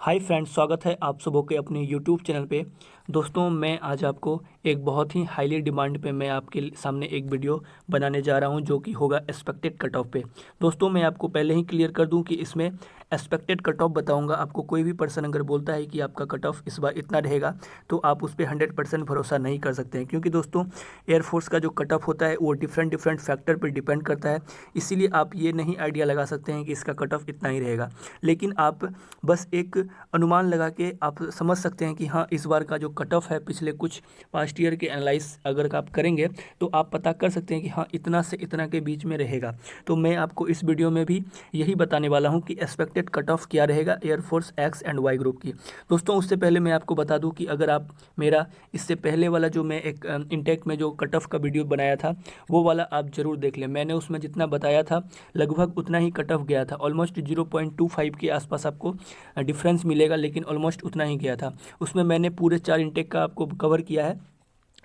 Hi friends, स्वागत है आप सबों के अपने यूट्यूब चैनल पे। दोस्तों, मैं आज आपको एक बहुत ही हाईली डिमांड पे मैं आपके सामने एक वीडियो बनाने जा रहा हूं जो कि होगा एक्सपेक्टेड कट ऑफ पे। दोस्तों, मैं आपको पहले ही क्लियर कर दूं कि इसमें एक्सपेक्टेड कट ऑफ बताऊंगा। आपको कोई भी पर्सन अगर बोलता है कि आपका कट ऑफ इस बार इतना रहेगा तो आप उस पर 100% भरोसा नहीं कर सकते हैं, क्योंकि दोस्तों एयरफोर्स का जो कट ऑफ होता है वो डिफरेंट डिफरेंट फैक्टर पर डिपेंड करता है। इसीलिए आप ये नहीं आइडिया लगा सकते हैं कि इसका कट ऑफ इतना ही रहेगा, लेकिन आप बस एक अनुमान लगा के आप समझ सकते हैं कि हाँ, इस बार का जो कट ऑफ है पिछले कुछ पास्ट ईयर के एनालाइज अगर आप करेंगे तो आप पता कर सकते हैं कि हाँ, इतना से इतना के बीच में रहेगा। तो मैं आपको इस वीडियो में भी यही बताने वाला हूँ कि एक्सपेक्टेड कट ऑफ क्या रहेगा air force X and Y group की। दोस्तों, उससे पहले मैं आपको बता दूँ कि अगर आप मेरा इससे पहले वाला जो मैं एक इंटेक में जो कट ऑफ का वीडियो बनाया था वो वाला आप ज़रूर देख लें। मैंने उसमें जितना बताया था लगभग उतना ही कट ऑफ गया था, ऑलमोस्ट 0.25 के आसपास आपको डिफरेंस मिलेगा, लेकिन ऑलमोस्ट उतना ही गया था। उसमें मैंने पूरे 4 इंटेक का आपको कवर किया है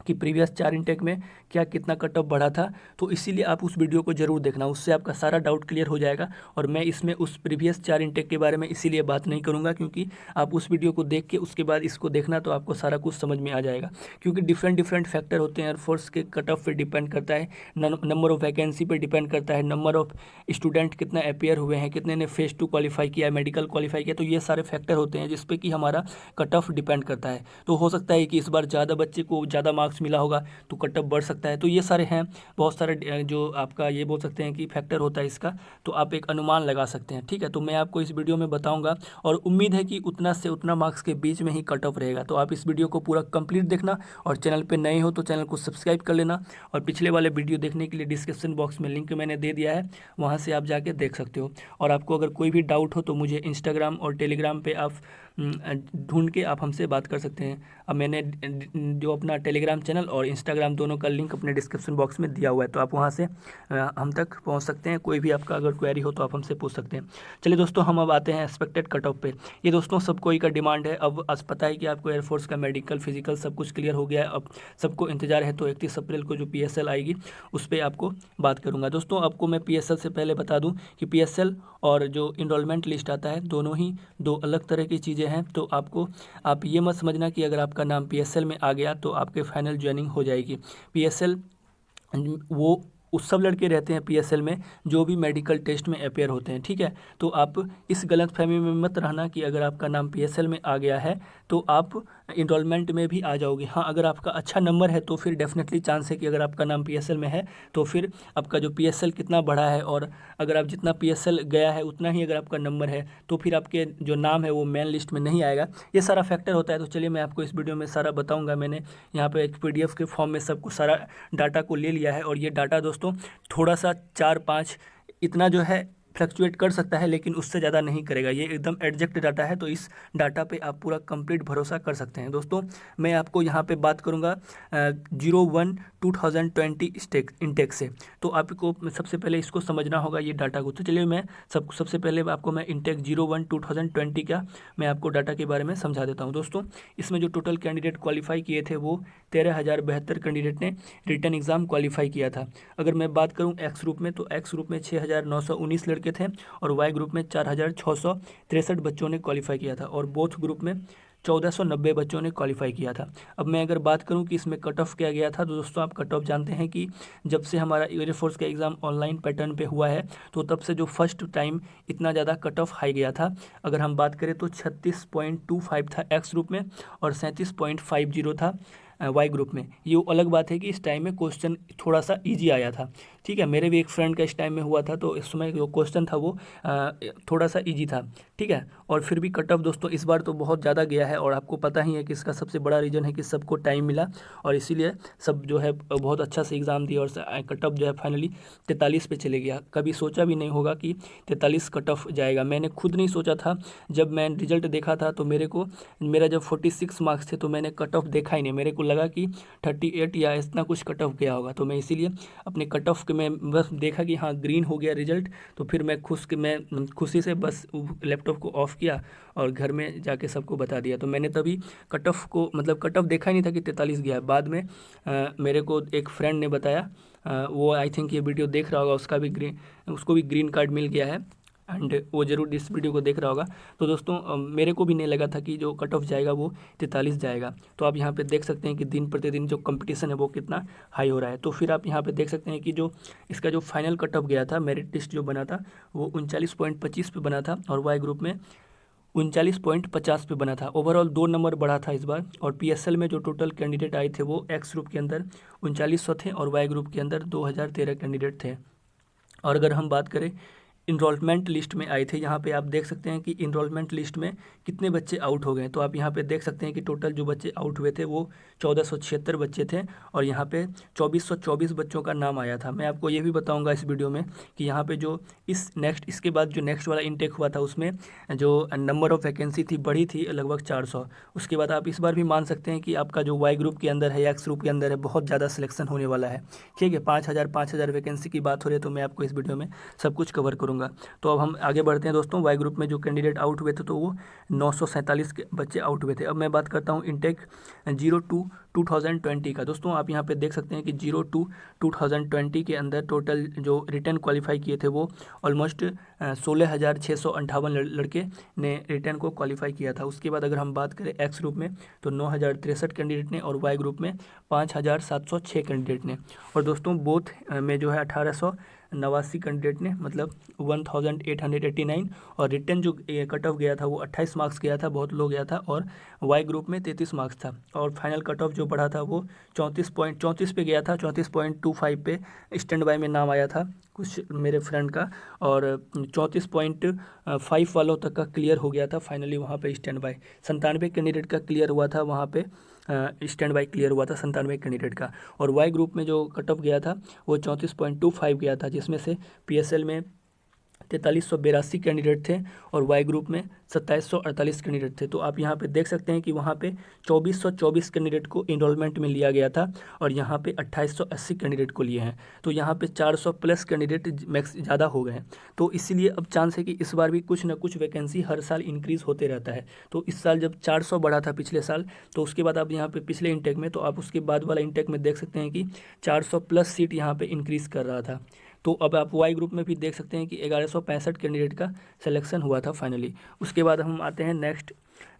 कि प्रीवियस 4 इंटेक में क्या कितना कट ऑफ बढ़ा था। तो इसीलिए आप उस वीडियो को ज़रूर देखना, उससे आपका सारा डाउट क्लियर हो जाएगा। और मैं इसमें उस प्रीवियस 4 इंटेक के बारे में इसीलिए बात नहीं करूंगा क्योंकि आप उस वीडियो को देख के उसके बाद इसको देखना तो आपको सारा कुछ समझ में आ जाएगा। क्योंकि डिफरेंट डिफरेंट फैक्टर होते हैं, एयरफोर्स के कट ऑफ पर डिपेंड करता है, नंबर ऑफ वैकेंसी पर डिपेंड करता है, नंबर ऑफ स्टूडेंट कितना अपेयर हुए हैं, कितने ने फेज 2 क्वालिफाई किया, मेडिकल क्वालिफाई किया। तो ये सारे फैक्टर होते हैं जिसपे कि हमारा कट ऑफ डिपेंड करता है। तो हो सकता है कि इस बार ज़्यादा बच्चे को ज़्यादा मार्क्स मिला होगा तो कट ऑफ बढ़ सकता है। तो ये सारे हैं बहुत सारे जो आपका ये बोल सकते हैं कि फैक्टर होता है इसका, तो आप एक अनुमान लगा सकते हैं। ठीक है, तो मैं आपको इस वीडियो में बताऊंगा और उम्मीद है कि उतना से उतना मार्क्स के बीच में ही कट ऑफ रहेगा। तो आप इस वीडियो को पूरा कंप्लीट देखना और चैनल पे नए हो तो चैनल को सब्सक्राइब कर लेना। और पिछले वाले वीडियो देखने के लिए डिस्क्रिप्शन बॉक्स में लिंक मैंने दे दिया है, वहाँ से आप जाके देख सकते हो। और आपको अगर कोई भी डाउट हो तो मुझे इंस्टाग्राम और टेलीग्राम पे आप ढूंढ के आप हमसे बात कर सकते हैं। अब मैंने जो अपना टेलीग्राम चैनल और इंस्टाग्राम दोनों का लिंक अपने डिस्क्रिप्शन बॉक्स में दिया हुआ है, तो आप वहाँ से हम तक पहुँच सकते हैं। कोई भी आपका अगर क्वेरी हो तो आप हमसे पूछ सकते हैं। चलिए दोस्तों, हम अब आते हैं एक्सपेक्टेड कट ऑफ पे। ये दोस्तों सब कोई का डिमांड है। अब आज पता है कि आपको एयरफोर्स का मेडिकल फिजिकल सब कुछ क्लियर हो गया है, अब सबको इंतजार है। तो 31 अप्रैल को जो PSL आएगी उस पर आपको बात करूँगा। दोस्तों, आपको मैं PSL से पहले बता दूँ कि PSL और जो इनरोलमेंट लिस्ट आता है दोनों ही दो अलग तरह की चीज़ें हैं। तो आप ये मत समझना कि अगर आपका नाम PSL में आ गया तो आपके फाइनल ज्वाइनिंग हो जाएगी। PSL वो उस सब लड़के रहते हैं PSL में जो भी मेडिकल टेस्ट में अपेयर होते हैं। ठीक है, तो आप इस गलत फहमी में मत रहना कि अगर आपका नाम PSL में आ गया है तो आप इनरोलमेंट में भी आ जाओगे। हाँ, अगर आपका अच्छा नंबर है तो फिर डेफिनेटली चांस है कि अगर आपका नाम PSL में है तो फिर आपका जो PSL कितना बढ़ा है, और अगर आप जितना PSL गया है उतना ही अगर आपका नंबर है तो फिर आपके जो नाम है वो मेन लिस्ट में नहीं आएगा। ये सारा फैक्टर होता है। तो चलिए मैं आपको इस वीडियो में सारा बताऊँगा। मैंने यहाँ पर एक PDF के फॉर्म में सब कुछ सारा डाटा को ले लिया है, और ये डाटा दोस्तों थोड़ा सा 4-5 इतना जो है फ्लक्चुएट कर सकता है, लेकिन उससे ज़्यादा नहीं करेगा। ये एकदम एग्जैक्ट डाटा है, तो इस डाटा पे आप पूरा कंप्लीट भरोसा कर सकते हैं। दोस्तों, मैं आपको यहाँ पे बात करूँगा 01/2020 इंटेक से। तो आपको सबसे पहले इसको समझना होगा ये डाटा को। तो चलिए मैं सबसे पहले आपको मैं इंटेक 01/2020 का मैं आपको डाटा के बारे में समझा देता हूँ। दोस्तों, इसमें जो टोटल कैंडिडेट क्वालिफाई किए थे वो 13,072 कैंडिडेट ने रिटन एग्ज़ाम क्वालिफाई किया था। अगर मैं बात करूं एक्स ग्रुप में, तो एक्स ग्रुप में 6,919 लड़के थे और वाई ग्रुप में 4,663 बच्चों ने क्वालिफाई किया था, और बोथ ग्रुप में 1,490 बच्चों ने क्वालिफाई किया था। अब मैं अगर बात करूं कि इसमें कट ऑफ क्या गया था, तो दोस्तों आप कट ऑफ जानते हैं कि जब से हमारा एयरफोर्स का एग्ज़ाम ऑनलाइन पैटर्न पे हुआ है तो तब से जो फर्स्ट टाइम इतना ज़्यादा कट ऑफ हाई गया था। अगर हम बात करें तो 36.25 था एक्स ग्रुप में और 37.50 था वाई ग्रुप में। ये अलग बात है कि इस टाइम में क्वेश्चन थोड़ा सा इजी आया था। ठीक है, मेरे भी एक फ्रेंड का इस टाइम में हुआ था, तो इस समय जो क्वेश्चन था वो थोड़ा सा इजी था। ठीक है, और फिर भी कट ऑफ दोस्तों इस बार तो बहुत ज़्यादा गया है, और आपको पता ही है कि इसका सबसे बड़ा रीज़न है कि सबको टाइम मिला और इसीलिए सब जो है बहुत अच्छा से एग्ज़ाम दिया, और कट ऑफ जो है फाइनली 43 पे चले गया। कभी सोचा भी नहीं होगा कि 43 कट ऑफ जाएगा। मैंने खुद नहीं सोचा था। जब मैं रिजल्ट देखा था तो मेरा जब 46 मार्क्स थे तो मैंने कट ऑफ देखा ही नहीं। मेरे को लगा कि 38 या इतना कुछ कट ऑफ गया होगा, तो मैं इसीलिए अपने कट ऑफ के मैं बस देखा कि हाँ ग्रीन हो गया रिजल्ट, तो फिर मैं खुशी से बस लैपटॉप को ऑफ किया और घर में जाके सबको बता दिया। तो मैंने तभी कट ऑफ को कट ऑफ देखा ही नहीं था कि 43 गया। बाद में मेरे को एक फ्रेंड ने बताया, वो आई थिंक ये वीडियो देख रहा होगा, उसको भी ग्रीन कार्ड मिल गया है। एंड वो ज़रूर इस वीडियो को देख रहा होगा। तो दोस्तों मेरे को भी नहीं लगा था कि जो कट ऑफ जाएगा वो 43 जाएगा। तो आप यहाँ पे देख सकते हैं कि दिन प्रतिदिन जो कंपटीशन है वो कितना हाई हो रहा है। तो फिर आप यहाँ पे देख सकते हैं कि जो इसका जो फाइनल कट ऑफ गया था, मेरिट लिस्ट जो बना था वो 39.25 पे बना था और वाई ग्रुप में 39.50 पे बना था। ओवरऑल 2 नंबर बढ़ा था इस बार। और पीएसएल में जो टोटल कैंडिडेट आए थे वो एक्स ग्रुप के अंदर 3900 थे और वाई ग्रुप के अंदर 2013 कैंडिडेट थे। और अगर हम बात करें इनरोलमेंट लिस्ट में आए थे, यहाँ पे आप देख सकते हैं कि इनरोलमेंट लिस्ट में कितने बच्चे आउट हो गए। तो आप यहाँ पे देख सकते हैं कि टोटल जो बच्चे आउट हुए थे वो 1476 बच्चे थे और यहाँ पे 2424 बच्चों का नाम आया था। मैं आपको ये भी बताऊंगा इस वीडियो में कि यहाँ पे जो इसके बाद जो नेक्स्ट वाला इनटेक हुआ था उसमें जो नंबर ऑफ वैकेंसी थी बढ़ी थी लगभग 400। उसके बाद आप इस बार भी मान सकते हैं कि आपका जो वाई ग्रुप के अंदर है या एक्स ग्रुप के अंदर है बहुत ज़्यादा सिलेक्शन होने वाला है। ठीक है, 5000 वैकेंसी की बात हो रही है, तो मैं आपको इस वीडियो में सब कुछ कवर करूँगा। तो अब हम आगे बढ़ते हैं दोस्तों। वाई ग्रुप में जो कैंडिडेट आउट हुए थे तो वो 947 के बच्चे आउट हुए थे। अब मैं बात करता हूँ इनटेक 02/2020 का। दोस्तों आप यहाँ पे देख सकते हैं कि 02/2020 के अंदर टोटल जो रिटर्न क्वालिफाई किए थे वो ऑलमोस्ट 16,658 लड़के ने रिटर्न को क्वालिफाई किया था। उसके बाद अगर हम बात करें एक्स ग्रुप में तो 9,063 कैंडिडेट ने और वाई ग्रुप में 5,706 कैंडिडेट ने। और दोस्तों बोथ में जो है 1889 कैंडिडेट ने, मतलब 1889। और रिटर्न जो कट ऑफ गया था वो 28 मार्क्स गया था, बहुत लो गया था। और वाई ग्रुप में 33 मार्क्स था। और फाइनल कट ऑफ जो बढ़ा था वो 34 पे गया था, 34.25 पे स्टैंड बाय में नाम आया था कुछ मेरे फ्रेंड का। और 34.5 वालों तक का क्लियर हो गया था फाइनली वहाँ पे स्टैंड बाय। 97 कैंडिडेट का क्लियर हुआ था वहाँ पे, स्टैंड बाय क्लियर हुआ था 97 कैंडिडेट का। और वाई ग्रुप में जो कट ऑफ गया था वो 34.25 गया था, जिसमें से पीएसएल में 4382 कैंडिडेट थे और वाई ग्रुप में 2748 कैंडिडेट थे। तो आप यहाँ पे देख सकते हैं कि वहाँ पे 2424 कैंडिडेट को इनरोलमेंट में लिया गया था और यहाँ पे 2880 कैंडिडेट को लिए हैं। तो यहाँ पे 400 प्लस कैंडिडेट मैक्स ज़्यादा हो गए हैं। तो इसीलिए अब चांस है कि इस बार भी कुछ ना कुछ वैकेंसी हर साल इंक्रीज़ होते रहता है। तो इस साल जब 400 बढ़ा था पिछले साल, तो उसके बाद आप यहाँ पे पिछले इंटेक में, तो आप उसके बाद वाला इंटेक में देख सकते हैं कि 400 प्लस सीट यहाँ पे इंक्रीज़ कर रहा था। तो अब आप वाई ग्रुप में भी देख सकते हैं कि 1165 कैंडिडेट का सिलेक्शन हुआ था फाइनली। उसके बाद हम आते हैं नेक्स्ट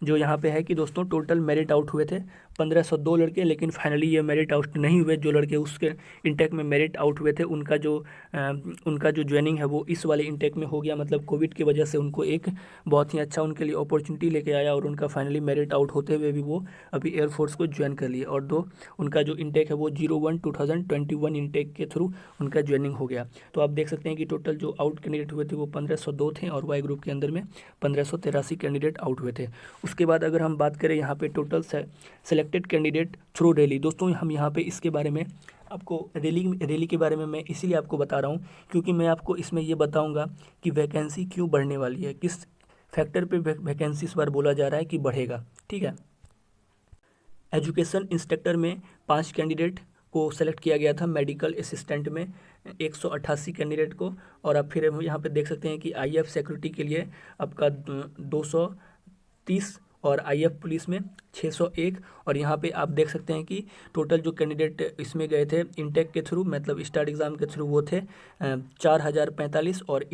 जो यहाँ पे है कि दोस्तों टोटल मेरिट आउट हुए थे 1502 लड़के, लेकिन फाइनली ये मेरिट आउट नहीं हुए। जो लड़के उसके इंटेक में मेरिट आउट हुए थे उनका जो ज्वाइनिंग है वो इस वाले इंटेक में हो गया। मतलब कोविड की वजह से उनको एक बहुत ही अच्छा उनके लिए अपॉर्चुनिटी लेके आया और उनका फाइनली मेरिट आउट होते हुए भी वो अभी एयरफोर्स को ज्वाइन कर लिए। और उनका जो इंटेक है वो 01/2021 इंटेक के थ्रू उनका ज्वाइनिंग हो गया। तो आप देख सकते हैं कि टोटल जो आउट कैंडिडेट हुए थे वो 1502 थे और वाई ग्रुप के अंदर में 1583 कैंडिडेट आउट हुए थे। उसके बाद अगर हम बात करें यहाँ पे total selected candidate through rally, दोस्तों हम यहाँ पे इसके बारे में आपको रैली के बारे में मैं इसीलिए आपको बता रहा हूँ क्योंकि मैं आपको इसमें ये बताऊँगा कि वैकेंसी क्यों बढ़ने वाली है, किस फैक्टर पे वैकेंसी इस बार बोला जा रहा है कि बढ़ेगा। ठीक है, एजुकेशन इंस्ट्रक्टर में 5 कैंडिडेट को सेलेक्ट किया गया था, मेडिकल असिस्टेंट में 188 कैंडिडेट को। और आप फिर यहाँ पे देख सकते हैं कि आईएएफ सिक्योरिटी के लिए आपका 230 और आईएएफ पुलिस में 601। और यहाँ पे आप देख सकते हैं कि टोटल जो कैंडिडेट इसमें गए थे इंटेक के थ्रू, मतलब स्टार्ट एग्ज़ाम के थ्रू, वो थे 4045। और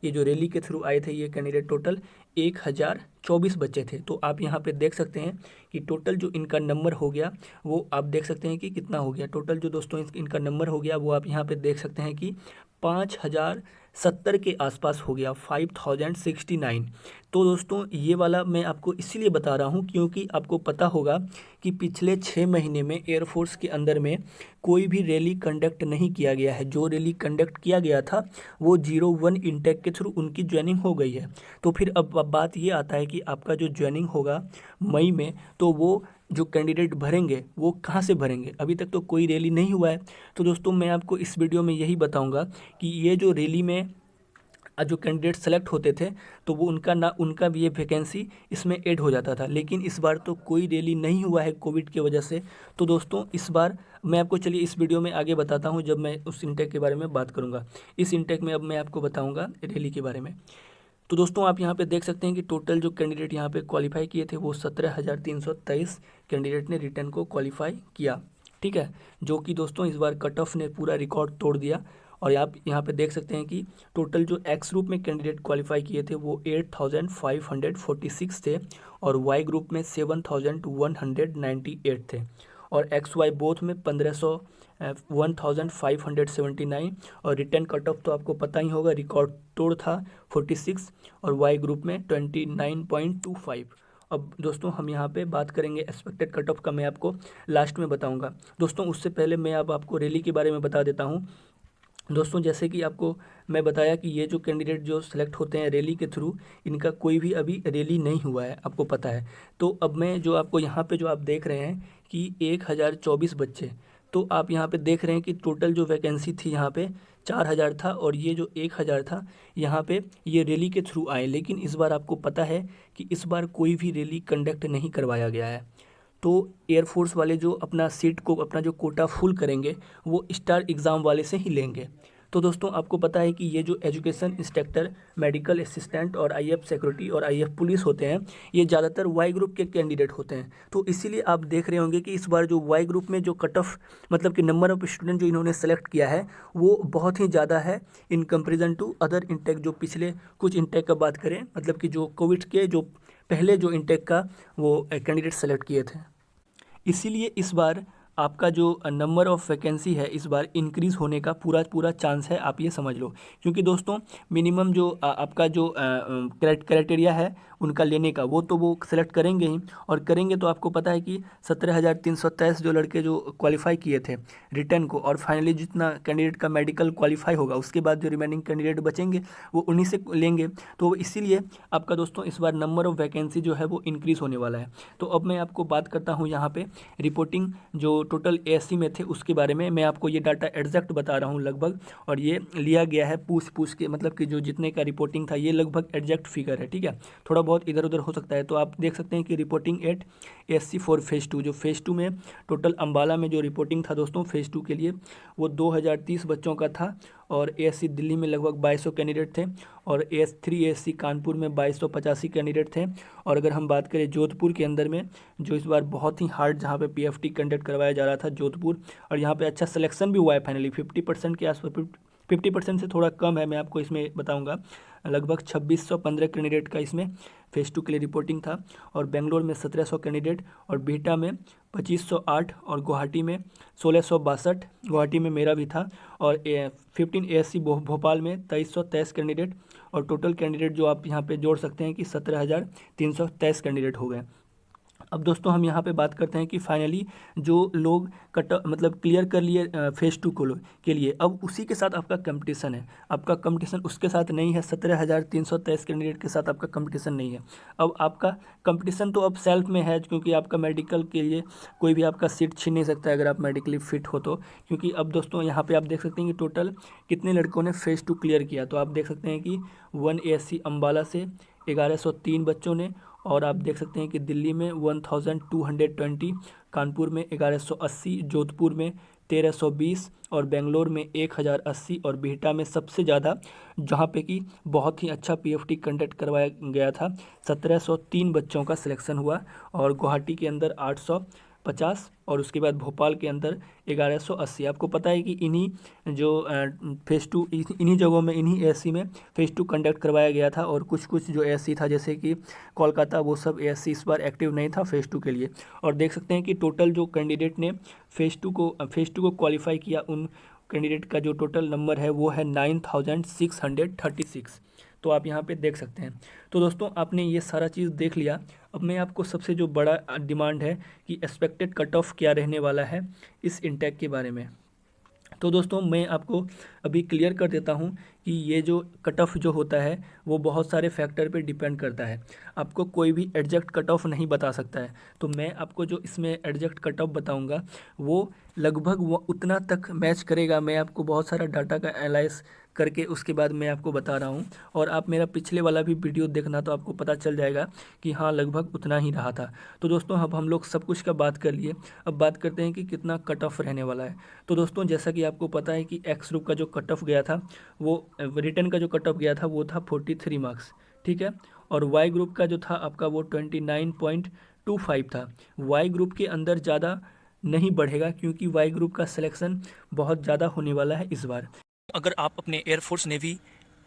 ये जो रैली के थ्रू आए थे ये कैंडिडेट टोटल 1024 बच्चे थे। तो आप यहाँ पे देख सकते हैं कि टोटल जो इनका नंबर हो गया वो आप देख सकते हैं कि कितना हो गया। टोटल जो दोस्तों इनका नंबर हो गया वो आप यहाँ पे देख सकते हैं कि 5070 के आसपास हो गया, 5069। तो दोस्तों ये वाला मैं आपको इसीलिए बता रहा हूँ क्योंकि आपको पता होगा कि पिछले 6 महीने में एयरफोर्स के अंदर में कोई भी रैली कंडक्ट नहीं किया गया है। जो रैली कंडक्ट किया गया था वो 01 इंटेक के थ्रू उनकी ज्वाइनिंग हो गई है। तो फिर अब बात ये आता है कि आपका जो ज्वाइनिंग होगा मई में, तो वो जो कैंडिडेट भरेंगे वो कहाँ से भरेंगे, अभी तक तो कोई रैली नहीं हुआ है। तो दोस्तों मैं आपको इस वीडियो में यही बताऊंगा कि ये जो रैली में जो कैंडिडेट सेलेक्ट होते थे तो वो उनका भी ये वैकेंसी इसमें ऐड हो जाता था, लेकिन इस बार तो कोई रैली नहीं हुआ है कोविड की वजह से। तो दोस्तों इस बार मैं आपको, चलिए इस वीडियो में आगे बताता हूँ जब मैं उस इंटेक के बारे में बात करूँगा। इस इंटेक में अब मैं आपको बताऊँगा रैली के बारे में। तो दोस्तों आप यहाँ पे देख सकते हैं कि टोटल जो कैंडिडेट यहाँ पे क्वालिफाई किए थे वो 17,323 कैंडिडेट ने रिटर्न को क्वालिफाई किया। ठीक है, जो कि दोस्तों इस बार कट ऑफ ने पूरा रिकॉर्ड तोड़ दिया और आप यहाँ पे देख सकते हैं कि टोटल जो एक्स ग्रुप में कैंडिडेट क्वालिफाई किए थे वो 8,546 थे और वाई ग्रुप में 7,198 थे और एक्स वाई बोथ में 1579 और रिटर्न कट ऑफ तो आपको पता ही होगा, रिकॉर्ड तोड़ था 46 और वाई ग्रुप में 29.25। अब दोस्तों हम यहाँ पे बात करेंगे एक्सपेक्टेड कट ऑफ का, मैं आपको लास्ट में बताऊंगा। दोस्तों उससे पहले मैं अब आपको रैली के बारे में बता देता हूँ। दोस्तों जैसे कि आपको मैं बताया कि ये जो कैंडिडेट जो सिलेक्ट होते हैं रैली के थ्रू, इनका कोई भी अभी रैली नहीं हुआ है, आपको पता है। तो अब मैं जो आपको यहाँ पे जो आप देख रहे हैं कि 1024 बच्चे, तो आप यहाँ पे देख रहे हैं कि टोटल जो वैकेंसी थी यहाँ पे 4000 था और ये जो 1000 था यहाँ पे ये रैली के थ्रू आए। लेकिन इस बार आपको पता है कि इस बार कोई भी रैली कंडक्ट नहीं करवाया गया है। तो एयरफोर्स वाले जो अपना सीट को अपना जो कोटा फुल करेंगे वो स्टार एग्ज़ाम वाले से ही लेंगे। तो दोस्तों आपको पता है कि ये जो एजुकेशन इंस्ट्रक्टर, मेडिकल असिस्टेंट और आईएफ सिक्योरिटी और आईएफ पुलिस होते हैं, ये ज़्यादातर वाई ग्रुप के कैंडिडेट होते हैं। तो इसीलिए आप देख रहे होंगे कि इस बार जो वाई ग्रुप में जो कट ऑफ मतलब कि नंबर ऑफ स्टूडेंट जो इन्होंने सेलेक्ट किया है वो बहुत ही ज़्यादा है in comparison to other intake. जो पिछले कुछ इंटेक का बात करें, मतलब कि जो कोविड के जो पहले जो इंटेक का वो कैंडिडेट सेलेक्ट किए थे, इसीलिए इस बार आपका जो नंबर ऑफ़ वैकेंसी है इस बार इंक्रीज़ होने का पूरा पूरा चांस है, आप ये समझ लो। क्योंकि दोस्तों मिनिमम जो आपका जो क्राइटेरिया है उनका लेने का, वो तो वो सिलेक्ट करेंगे ही, और करेंगे तो आपको पता है कि 17,323 जो लड़के जो क्वालिफाई किए थे रिटर्न को, और फाइनली जितना कैंडिडेट का मेडिकल क्वालिफाई होगा उसके बाद जो रिमेनिंग कैंडिडेट बचेंगे वो उन्हीं से लेंगे। तो इसीलिए आपका दोस्तों इस बार नंबर ऑफ़ वैकेंसी जो है वो इंक्रीज़ होने वाला है। तो अब मैं आपको बात करता हूँ यहाँ पे रिपोर्टिंग जो टोटल एएससी में थे उसके बारे में। मैं आपको ये डाटा एग्जैक्ट बता रहा हूँ लगभग, और ये लिया गया है पूछ के, मतलब कि जो जितने का रिपोर्टिंग था ये लगभग एग्जैक्ट फिगर है, ठीक है। थोड़ा बहुत इधर उधर हो सकता है। तो आप देख सकते हैं कि reporting at ASC for phase 2, जो फेज़ 2 में टोटल अम्बाला में जो रिपोर्टिंग था दोस्तों फेज़ 2 के लिए वो 2030 बच्चों का था, और एएससी दिल्ली में लगभग 2200 कैंडिडेट थे, और AS3 एएससी कानपुर में 2285 कैंडिडेट थे। और अगर हम बात करें जोधपुर के अंदर में, जो इस बार बहुत ही हार्ड जहाँ पे पीएफटी कंडक्ट करवाया जा रहा था जोधपुर, और यहाँ पे अच्छा सिलेक्शन भी हुआ है फाइनली 50% के आसपास, 50% से थोड़ा कम है, मैं आपको इसमें बताऊंगा। लगभग 2615 कैंडिडेट का इसमें फेज़ 2 के लिए रिपोर्टिंग था, और बेंगलोर में 1700 कैंडिडेट, और बिहटा में 2508, और गुवाहाटी में 1662, गुवाहाटी में मेरा भी था, और 15 ASC भोपाल में 2323 कैंडिडेट, और टोटल कैंडिडेट जो आप यहाँ पे जोड़ सकते हैं कि 17,323 कैंडिडेट हो गए। अब दोस्तों हम यहाँ पे बात करते हैं कि फाइनली जो लोग मतलब क्लियर कर लिए फेज़ 2 के लिए, अब उसी के साथ आपका कंपटीशन है। आपका कंपटीशन उसके साथ नहीं है, 17,323 कैंडिडेट के साथ आपका कंपटीशन नहीं है। अब आपका कंपटीशन तो अब सेल्फ में है, क्योंकि आपका मेडिकल के लिए कोई भी आपका सीट छीन नहीं सकता है अगर आप मेडिकली फिट हो तो। क्योंकि अब दोस्तों यहाँ पर आप देख सकते हैं कि टोटल कितने लड़कों ने फेज़ 2 क्लियर किया। तो आप देख सकते हैं कि 1 ASC अम्बाला से 1103 बच्चों ने, और आप देख सकते हैं कि दिल्ली में 1220, कानपुर में 1180, जोधपुर में 1320, और बेंगलोर में 1080, और बिहटा में सबसे ज़्यादा जहाँ पे कि बहुत ही अच्छा पीएफटी कंडक्ट करवाया गया था 1703 बच्चों का सिलेक्शन हुआ, और गुवाहाटी के अंदर 850, और उसके बाद भोपाल के अंदर 1180। आपको पता है कि इन्हीं जो फेज़ 2 इन्हीं जगहों में, इन्हीं एएससी में फेज़ 2 कंडक्ट करवाया गया था, और कुछ कुछ जो एएससी था जैसे कि कोलकाता, वो सब एएससी इस बार एक्टिव नहीं था फेज़ 2 के लिए। और देख सकते हैं कि टोटल जो कैंडिडेट ने फेज़ 2 को क्वालिफाई किया, उन कैंडिडेट का जो टोटल नंबर है वो है 9636। तो आप यहाँ पे देख सकते हैं। तो दोस्तों आपने ये सारा चीज़ देख लिया। अब मैं आपको सबसे जो बड़ा डिमांड है कि एक्सपेक्टेड कट ऑफ क्या रहने वाला है इस इंटेक के बारे में, तो दोस्तों मैं आपको अभी क्लियर कर देता हूँ कि ये जो कट ऑफ जो होता है वो बहुत सारे फैक्टर पे डिपेंड करता है। आपको कोई भी एग्जैक्ट कट ऑफ नहीं बता सकता है। तो मैं आपको जो इसमें एग्जैक्ट कट ऑफ बताऊँगा वो लगभग वो उतना तक मैच करेगा। मैं आपको बहुत सारा डाटा का एनालाइज करके उसके बाद मैं आपको बता रहा हूँ, और आप मेरा पिछले वाला भी वीडियो देखना तो आपको पता चल जाएगा कि हाँ लगभग उतना ही रहा था। तो दोस्तों अब हम लोग सब कुछ का बात कर लिए, अब बात करते हैं कि कितना कट ऑफ रहने वाला है। तो दोस्तों जैसा कि आपको पता है कि एक्स ग्रुप का जो कट ऑफ गया था वो रिटर्न का जो कट ऑफ गया था वो था 43 मार्क्स, ठीक है। और वाई ग्रुप का जो था आपका वो 29.25 था। वाई ग्रुप के अंदर ज़्यादा नहीं बढ़ेगा, क्योंकि वाई ग्रुप का सिलेक्शन बहुत ज़्यादा होने वाला है इस बार। अगर आप अपने एयरफोर्स, नेवी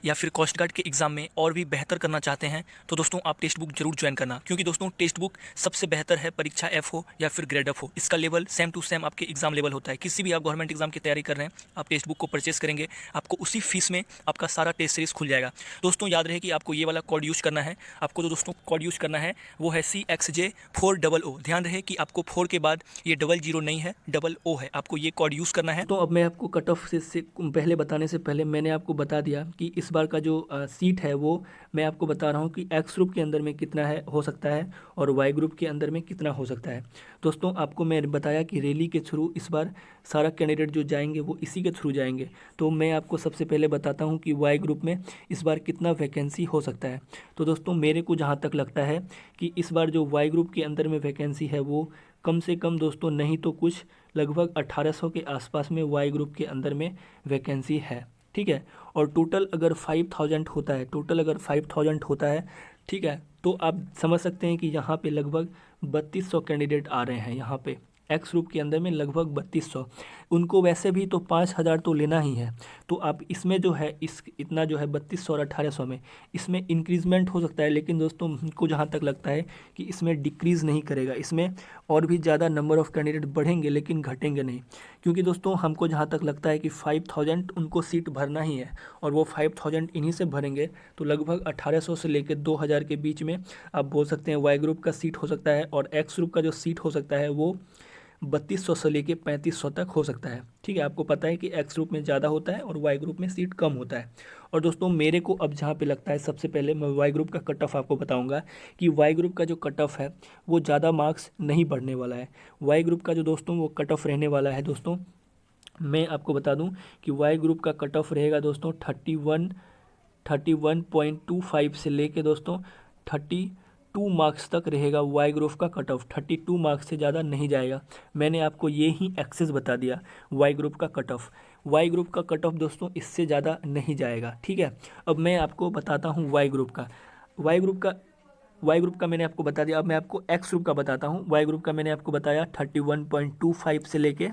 या फिर कोस्ट गार्ड के एग्ज़ाम में और भी बेहतर करना चाहते हैं तो दोस्तों आप टेक्स्ट बुक जरूर ज्वाइन करना, क्योंकि दोस्तों टेक्स्ट बुक सबसे बेहतर है। परीक्षा एफ हो या फिर ग्रेड एफ हो, इसका लेवल सेम टू सेम आपके एग्जाम लेवल होता है। किसी भी आप गवर्नमेंट एग्जाम की तैयारी कर रहे हैं, आप टेक्स्ट बुक को परचेस करेंगे, आपको उसी फीस में आपका सारा टेस्ट सीरीज खुल जाएगा। दोस्तों याद रहे कि आपको ये वाला कोड यूज़ करना है। आपको जो दोस्तों कोड यूज़ करना है वो है CXJ400। ध्यान रहे कि आपको 4 के बाद ये 00 नहीं है, 00 है। आपको ये कोड यूज़ करना है। तो अब मैं आपको कट ऑफ से पहले बताने से पहले मैंने आपको बता दिया कि इस बार का जो सीट है वो मैं आपको बता रहा हूँ कि एक्स ग्रुप के अंदर में कितना है हो सकता है और वाई ग्रुप के अंदर में कितना हो सकता है। दोस्तों आपको मैं बताया कि रैली के थ्रू इस बार सारा कैंडिडेट जो जाएंगे वो इसी के थ्रू जाएंगे। तो मैं आपको सबसे पहले बताता हूँ कि वाई ग्रुप में इस बार कितना वैकेंसी हो सकता है। तो दोस्तों मेरे को जहाँ तक लगता है कि इस बार जो वाई ग्रुप के अंदर में वैकेंसी है वो कम से कम दोस्तों नहीं तो कुछ लगभग 1800 के आसपास में वाई ग्रुप के अंदर में वैकेंसी है। ठीक है, और टोटल अगर 5000 होता है, टोटल अगर 5000 होता है, ठीक है, तो आप समझ सकते हैं कि यहाँ पे लगभग 3200 कैंडिडेट आ रहे हैं। यहाँ पे एक्स ग्रुप के अंदर में लगभग 3200। उनको वैसे भी तो 5000 तो लेना ही है। तो आप इसमें जो है इस इतना जो है 3200 और 1800 में इसमें इंक्रीजमेंट हो सकता है, लेकिन दोस्तों हमको जहाँ तक लगता है कि इसमें डिक्रीज़ नहीं करेगा। इसमें और भी ज़्यादा नंबर ऑफ़ कैंडिडेट बढ़ेंगे लेकिन घटेंगे नहीं, क्योंकि दोस्तों हमको जहाँ तक लगता है कि 5000 उनको सीट भरना ही है और वो 5000 इन्हीं से भरेंगे। तो लगभग 1800 से लेकर 2000 के बीच में आप बोल सकते हैं वाई ग्रुप का सीट हो सकता है, और एक्स ग्रुप का जो सीट हो सकता है वो 3200 से लेके 3500 तक हो सकता है। ठीक है, आपको पता है कि एक्स ग्रुप में ज़्यादा होता है और वाई ग्रुप में सीट कम होता है। और दोस्तों मेरे को अब जहाँ पे लगता है, सबसे पहले मैं वाई ग्रुप का कट ऑफ आपको बताऊंगा कि वाई ग्रुप का जो कट ऑफ है वो ज़्यादा मार्क्स नहीं बढ़ने वाला है। वाई ग्रुप का जो दोस्तों वो कट ऑफ रहने वाला है, दोस्तों मैं आपको बता दूं कि वाई ग्रुप का कट ऑफ रहेगा दोस्तों 31.25 से लेके दोस्तों 32 मार्क्स तक रहेगा। वाई ग्रुप का कट ऑफ 32 मार्क्स से ज़्यादा नहीं जाएगा। मैंने आपको ये ही एक्सेस बता दिया वाई ग्रुप का कट ऑफ। वाई ग्रुप का कट ऑफ दोस्तों इससे ज़्यादा नहीं जाएगा। ठीक है, अब मैं आपको बताता हूँ वाई ग्रुप का मैंने आपको बता दिया। अब मैं आपको एक्स ग्रुप का बताता हूँ। वाई ग्रुप का मैंने आपको बताया 31.25 से लेके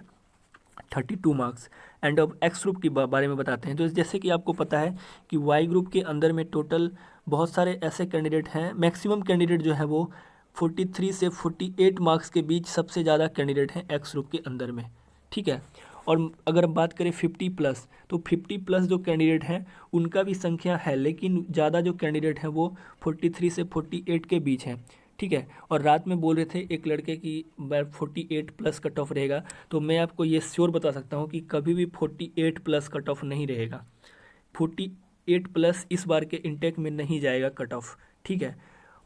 32 मार्क्स। एंड अब एक्स ग्रुप के बारे में बताते हैं। तो जैसे कि आपको पता है कि वाई ग्रुप के अंदर में टोटल बहुत सारे ऐसे कैंडिडेट हैं, मैक्सिमम कैंडिडेट जो है वो 43 से 48 मार्क्स के बीच सबसे ज़्यादा कैंडिडेट हैं एक्स ग्रुप के अंदर में। ठीक है, और अगर बात करें 50+ तो 50+ जो कैंडिडेट हैं उनका भी संख्या है, लेकिन ज़्यादा जो कैंडिडेट हैं वो 43 से 48 के बीच हैं। ठीक है, और रात में बोल रहे थे एक लड़के की 48+ कट ऑफ रहेगा, तो मैं आपको ये श्योर बता सकता हूँ कि कभी भी 48+ कट ऑफ नहीं रहेगा। 48+ इस बार के इंटेक में नहीं जाएगा कट ऑफ। ठीक है,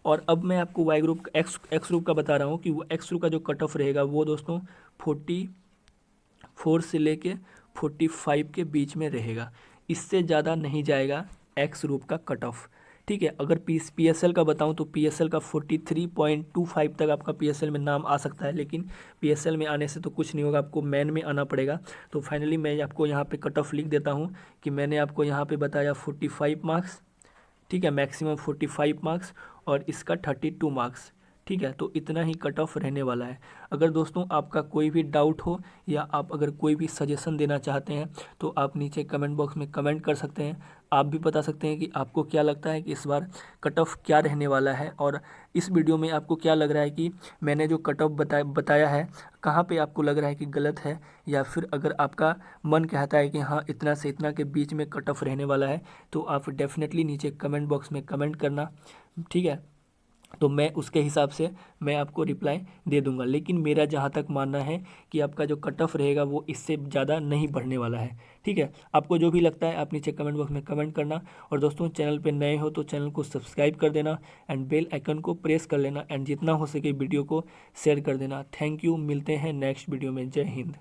और अब मैं आपको वाई ग्रुप एक्स ग्रुप का बता रहा हूँ कि वो एक्स ग्रुप का जो कट ऑफ रहेगा वो दोस्तों 44 से लेके 45 के बीच में रहेगा। इससे ज़्यादा नहीं जाएगा एक्स ग्रुप का कट ऑफ। ठीक है, अगर PSL का बताऊं तो PSL का 43.25 तक आपका PSL में नाम आ सकता है, लेकिन PSL में आने से तो कुछ नहीं होगा, आपको मेन में आना पड़ेगा। तो फाइनली मैं आपको यहाँ पे कट ऑफ लिख देता हूँ कि मैंने आपको यहाँ पे बताया 45 मार्क्स। ठीक है, मैक्सिमम 45 मार्क्स और इसका 32 मार्क्स। ठीक है, तो इतना ही कट ऑफ रहने वाला है। अगर दोस्तों आपका कोई भी डाउट हो या आप अगर कोई भी सजेशन देना चाहते हैं तो आप नीचे कमेंट बॉक्स में कमेंट कर सकते हैं। आप भी बता सकते हैं कि आपको क्या लगता है कि इस बार कट ऑफ क्या रहने वाला है, और इस वीडियो में आपको क्या लग रहा है कि मैंने जो कट ऑफ बताया है कहाँ पे आपको लग रहा है कि गलत है, या फिर अगर आपका मन कहता है कि हाँ इतना से इतना के बीच में कट ऑफ रहने वाला है, तो आप डेफिनेटली नीचे कमेंट बॉक्स में कमेंट करना। ठीक है, तो मैं उसके हिसाब से मैं आपको रिप्लाई दे दूंगा। लेकिन मेरा जहाँ तक मानना है कि आपका जो कट ऑफ रहेगा वो इससे ज़्यादा नहीं बढ़ने वाला है। ठीक है, आपको जो भी लगता है आप नीचे कमेंट बॉक्स में कमेंट करना। और दोस्तों चैनल पे नए हो तो चैनल को सब्सक्राइब कर देना एंड बेल आइकन को प्रेस कर लेना, एंड जितना हो सके वीडियो को शेयर कर देना। थैंक यू, मिलते हैं नेक्स्ट वीडियो में। जय हिंद।